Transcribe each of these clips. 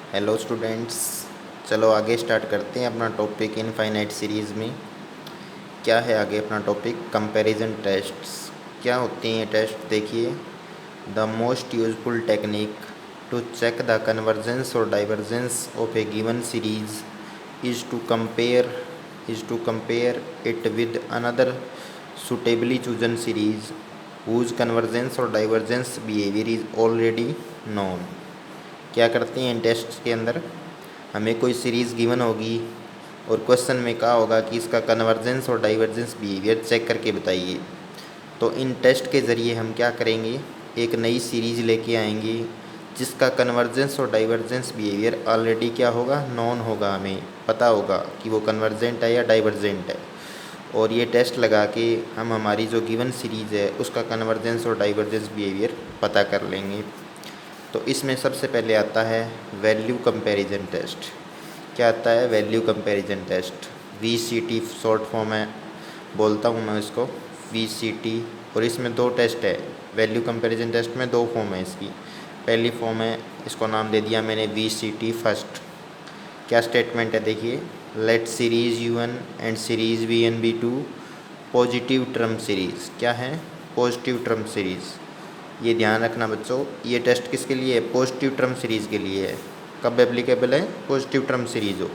Hello students, चलो आगे start करते हैं अपना टॉपिक इनफाइनाइट सीरीज़ में। क्या है आगे अपना टॉपिक? Comparison tests. क्या होते हैं ये टेस्ट? देखिए, the most useful technique to check the convergence और divergence of a given series is to compare it with another suitably chosen series whose convergence और divergence behavior is already known। क्या करते हैं इन टेस्ट के अंदर? हमें कोई सीरीज़ गिवन होगी और क्वेश्चन में कहा होगा कि इसका कन्वर्जेंस और डाइवर्जेंस बिहेवियर चेक करके बताइए। तो इन टेस्ट के ज़रिए हम क्या करेंगे, एक नई सीरीज़ लेके आएंगे जिसका कन्वर्जेंस और डाइवर्जेंस बिहेवियर ऑलरेडी क्या होगा, नॉन होगा, हमें पता होगा कि वो कन्वर्जेंट है या डाइवर्जेंट है। और ये टेस्ट लगा के हम हमारी जो गिवन सीरीज़ है उसका कन्वर्जेंस और डाइवर्जेंस बिहेवियर पता कर लेंगे। तो इसमें सबसे पहले आता है वैल्यू कंपैरिजन टेस्ट। क्या आता है? Value comparison test. VCT short form है, बोलता हूँ मैं इसको VCT। और इसमें दो टेस्ट है। वैल्यू कंपैरिजन टेस्ट में दो फॉर्म है इसकी। पहली फॉर्म है, इसको नाम दे दिया मैंने VCT फर्स्ट। क्या स्टेटमेंट है? देखिए, let series U1 and series VN be two positive term series. क्या है? Positive term series. ये ध्यान रखना बच्चों, ये टेस्ट किसके लिए है? पॉजिटिव टर्म सीरीज़ के लिए है। कब एप्लीकेबल है? पॉजिटिव टर्म सीरीज़ हो।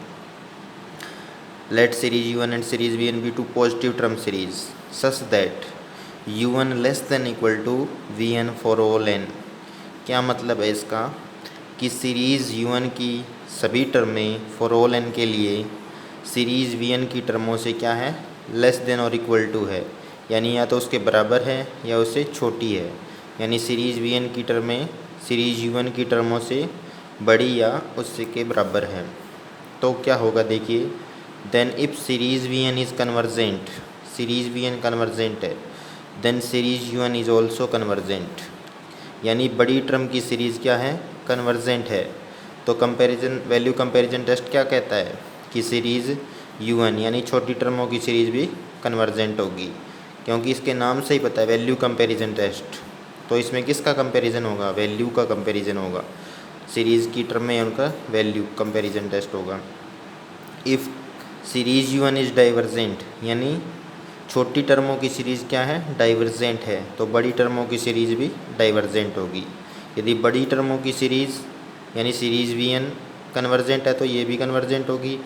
Let series U1 and series VN be two positive term series such that U1 less than equal to VN for all n। क्या मतलब है इसका? कि सीरीज़ U1 की सभी टर्में फॉर ऑल n के लिए सीरीज़ VN की टर्मों से क्या है? लेस देन और इक्वल टू है, यानी या तो उसके बराबर है या उससे छोटी है। यानी सीरीज़ VN की टर्में सीरीज़ U1 की टर्मों से बड़ी या उससे के बराबर है। तो क्या होगा? देखिए, then if series VN is convergent, series VN convergent है, then series U1 is also convergent. यानी बड़ी टर्म की सीरीज़ क्या है? कन्वर्जेंट है। तो कंपैरिजन वैल्यू कंपैरिजन टेस्ट क्या कहता है कि सीरीज़ U1 यानी छोटी टर्मों की सीरीज़ भी कन्वर्जेंट होगी, क्योंकि इसके नाम से ही पता है वैल्यू कंपैरिजन टेस्ट। तो इसमें किसका कंपैरिजन होगा? वैल्यू का कंपैरिजन होगा। सीरीज़ की टर्म में उनका वैल्यू कंपैरिजन टेस्ट होगा। If series U1 is divergent, यानी छोटी टर्मों की सीरीज़ क्या है? डाइवर्जेंट है, तो बड़ी टर्मों की सीरीज़ भी डाइवर्जेंट होगी। यदि बड़ी टर्मों की सीरीज़ यानी सीरीज़ VN कन्वर्जेंट है तो ये भी कन्वर्जेंट होगी,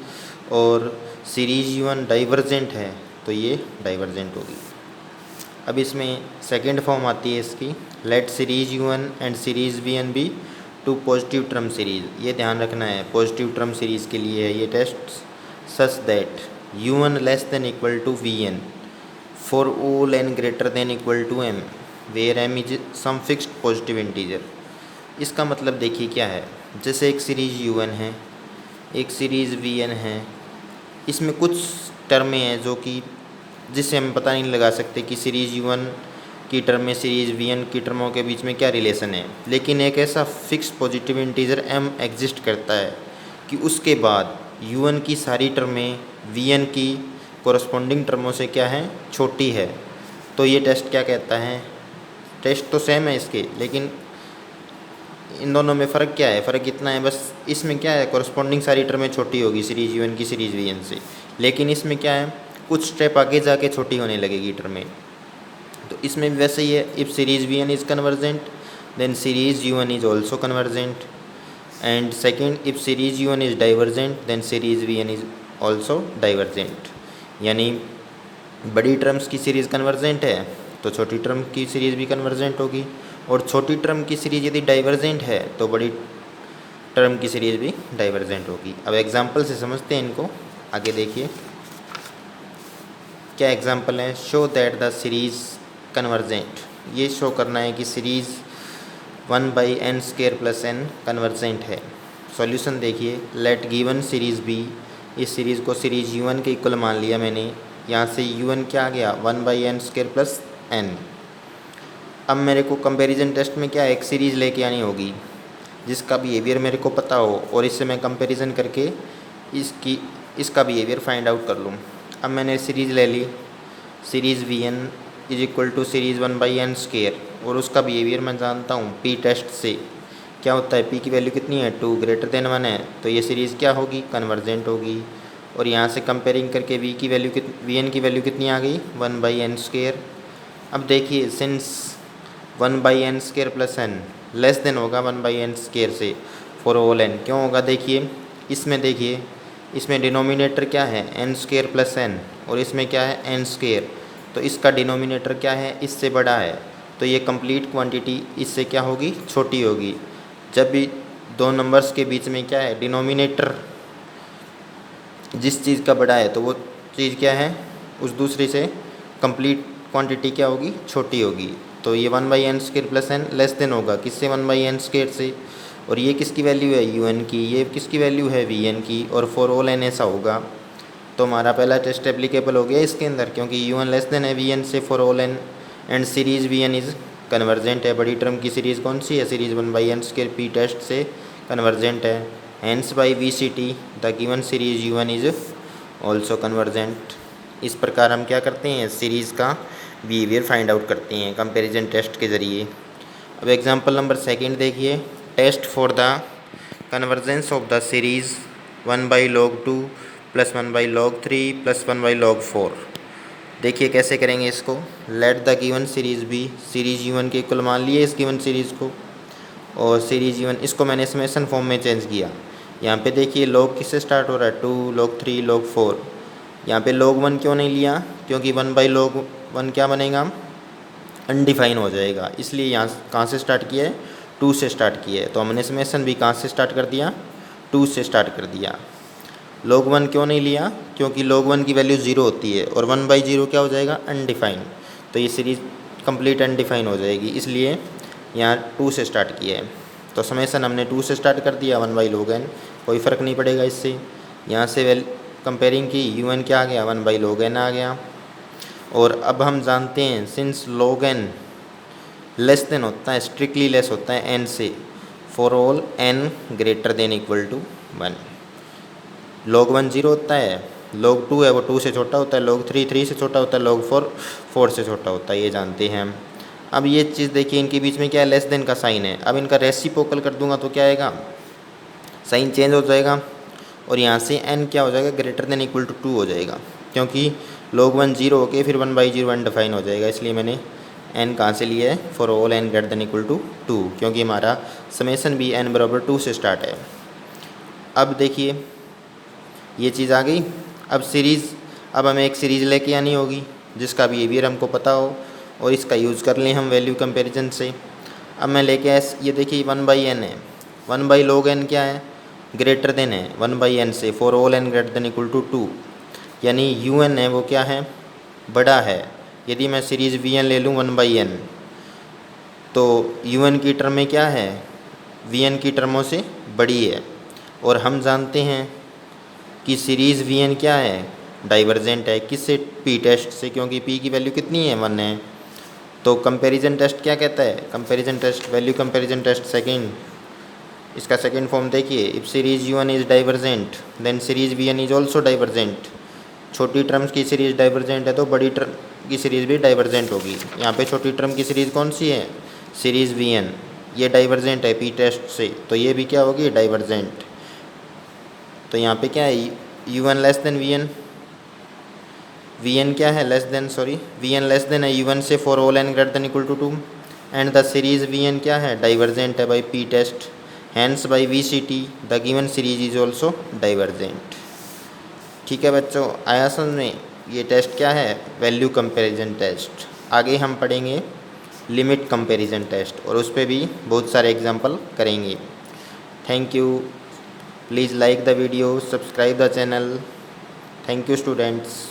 और सीरीज़ U1 डाइवर्जेंट है तो ये डाइवर्जेंट होगी। अब इसमें सेकेंड फॉर्म आती है इसकी, let series U1 and series VN be two positive term series. ये ध्यान रखना है, पॉजिटिव टर्म सीरीज़ के लिए है ये test. Such that U1 less than equal to VN for all n greater than equal to m where m is some fixed positive integer. इसका मतलब देखिए क्या है, जैसे एक सीरीज़ U1 है, एक सीरीज़ VN है, इसमें कुछ टर्में हैं जो कि जिससे हम पता नहीं लगा सकते कि सीरीज़ U1 की टर्म में सीरीज़ VN की टर्मों के बीच में क्या रिलेशन है, लेकिन एक ऐसा fix positive integer m exist करता है कि उसके बाद U1 की सारी टर्में VN की कोरस्पॉन्डिंग टर्मों से क्या है? छोटी है। तो ये टेस्ट क्या कहता है? टेस्ट तो सेम है इसके, लेकिन इन दोनों में फ़र्क क्या है? फ़र्क इतना है बस, इसमें क्या है? कोरस्पॉन्डिंग सारी टर्में छोटी होगी सीरीज़ U1 की सीरीज़ VN से, लेकिन इसमें क्या है? कुछ स्टेप आगे जाके छोटी होने लगेगी टर्में। तो इसमें भी वैसे ही है, if series VN is convergent then series U1 is also convergent, and second if series U1 is divergent then series VN is also divergent. यानी बड़ी टर्म्स की सीरीज़ कन्वर्जेंट है तो छोटी टर्म की सीरीज़ भी कन्वर्जेंट होगी, और छोटी टर्म की सीरीज़ यदि डाइवर्जेंट है तो बड़ी टर्म की सीरीज़ भी डाइवर्जेंट होगी। अब एग्जांपल से समझते हैं इनको, आगे देखिए क्या एग्जांपल है। Show that the series convergent, ये शो करना है कि सीरीज़ 1/n² + n कन्वर्जेंट है। सॉल्यूशन देखिए, लेट गिवन सीरीज़ बी, इस सीरीज़ को सीरीज़ U1 के इक्वल मान लिया मैंने, यहाँ से U1 क्या आ गया? 1/n² + n। अब मेरे को कंपैरिजन टेस्ट में क्या है? एक सीरीज़ लेके आनी होगी जिसका बिहेवियर मेरे को पता हो, और इससे मैं कंपैरिजन करके इसका बिहेवियर फाइंड आउट कर लूँ। अब मैंने सीरीज़ ले ली, series VN is equal to series 1/n², और उसका बिहेवियर मैं जानता हूँ P टेस्ट से क्या होता है, पी की वैल्यू कितनी है 2 ग्रेटर देन 1 है, तो ये सीरीज़ क्या होगी, कन्वर्जेंट होगी। और यहाँ से कंपेयरिंग करके वी की वैल्यू वी एन की वैल्यू कितनी आ गई 1/n²। अब देखिए since 1/n² plus N less than होगा 1/n² से फॉर ऑल एन, क्यों होगा देखिए इसमें डिनोमिनेटर क्या है n² प्लस एन और इसमें क्या है n², तो इसका डिनोमिनेटर क्या है इससे बड़ा है, तो ये कंप्लीट क्वांटिटी इससे क्या होगी छोटी होगी। जब भी दो नंबर्स के बीच में क्या है डिनोमिनेटर जिस चीज़ का बड़ा है तो वो चीज़ क्या है उस दूसरी से कंप्लीट क्वांटिटी क्या होगी छोटी होगी। तो ये 1/n² plus N less than होगा किससे 1/n² से, और ये किसकी वैल्यू है un की, ये किसकी वैल्यू है vn की, और फॉर ऑल n ऐसा होगा। तो हमारा पहला टेस्ट एप्लीकेबल हो गया इसके अंदर, क्योंकि un लेस देन है vn से for all n and series vn is convergent है। बड़ी टर्म की सीरीज़ कौन सी है, सीरीज़ 1/n² पी टेस्ट से कन्वर्जेंट है। Hence by V C T the given series un is also convergent. इस प्रकार हम क्या करते हैं सीरीज़ का बिहेवियर फाइंड आउट करते हैं कंपैरिजन टेस्ट के ज़रिए। अब एग्जांपल नंबर सेकंड देखिए, test for the convergence of the series 1/log2 plus 1/log3 plus 1/log4। देखिए कैसे करेंगे इसको, लेट द गिवन सीरीज़ भी, सीरीज u1 के इक्वल मान लिए इस गिवन सीरीज़ को, और सीरीज u1 इसको मैंने समेशन फॉर्म में चेंज किया। यहाँ पे देखिए log किससे स्टार्ट हो रहा है 2 log3 log4, यहाँ पे log1 क्यों नहीं लिया, क्योंकि 1/log1 क्या बनेगा अनडिफाइन हो जाएगा, इसलिए यहाँ कहाँ से स्टार्ट किया है 2 से स्टार्ट किया है। तो हमने समेशन भी कहाँ से स्टार्ट कर दिया 2 से स्टार्ट कर दिया। log1 क्यों नहीं लिया, क्योंकि log1 की वैल्यू 0 होती है और 1/0 क्या हो जाएगा अनडिफाइन, तो ये सीरीज़ कंप्लीट अनडिफाइन हो जाएगी, इसलिए यहाँ 2 से स्टार्ट किया है। तो समेशन हमने 2 से स्टार्ट कर दिया 1/log n, कोई फ़र्क नहीं पड़ेगा इससे। यहाँ से कंपेयरिंग की un क्या आ गया 1/log n आ गया। और अब हम जानते हैं since log n less than होता है स्ट्रिक्टली लेस होता है n से for all n greater than equal to 1। log1 0 होता है, log2 है वो 2 से छोटा होता है, log3 3 से छोटा होता है, log4 4 से छोटा होता है, ये जानते हैं हम। अब ये चीज़ देखिए इनके बीच में क्या है लेस देन का साइन है, अब इनका रेसिप्रोकल कर दूंगा तो क्या आएगा साइन चेंज हो जाएगा, और यहाँ से n क्या हो जाएगा ग्रेटर देन इक्वल टू 2 हो जाएगा, क्योंकि log1 0 होके फिर 1/0 अनडिफाइन हो जाएगा, इसलिए मैंने n कहाँ से लिया है for all n greater than equal to 2, क्योंकि हमारा समेसन भी n बराबर 2 से स्टार्ट है। अब देखिए ये चीज़ आ गई। अब हमें एक सीरीज़ लेके आनी होगी जिसका बिहेवियर हमको पता हो और इसका यूज़ कर लें हम वैल्यू कंपैरिजन से। अब मैं लेके आया, ये देखिए 1/n है, 1/log n क्या है ग्रेटर देन है 1/n से for all n greater than equal to 2, यानी un है वो क्या है बड़ा है। यदि मैं सीरीज़ vn ले लूँ 1/n तो un की टर्म में क्या है vn की टर्मों से बड़ी है, और हम जानते हैं कि सीरीज़ vn क्या है डाइवर्जेंट है, किससे p टेस्ट से, क्योंकि p की वैल्यू कितनी है 1 है। तो कंपैरिजन टेस्ट क्या कहता है, comparison test value comparison test second, इसका सेकंड फॉर्म देखिए, if series u1 is divergent then series vn is also divergent. छोटी टर्म्स की सीरीज़ डाइवर्जेंट है तो बड़ी टर्म की सीरीज़ भी डाइवर्जेंट होगी। यहाँ पे छोटी टर्म की सीरीज़ कौन सी है सीरीज़ vn, ये डाइवर्जेंट है p टेस्ट से, तो ये भी क्या होगी डाइवर्जेंट। तो यहाँ पे क्या है u1 लेस देन vn क्या है vn लेस देन है u1 से for all n greater than equal to 2, and the series vn क्या है डाइवर्जेंट है by p test, hence by V C T the given series is also divergent. ठीक है बच्चों, आया समझ में, ये टेस्ट क्या है वैल्यू कंपैरिजन टेस्ट। आगे हम पढ़ेंगे लिमिट कंपैरिजन टेस्ट और उस पर भी बहुत सारे एग्जांपल करेंगे। Thank you, please like the video, subscribe the channel. Thank you students.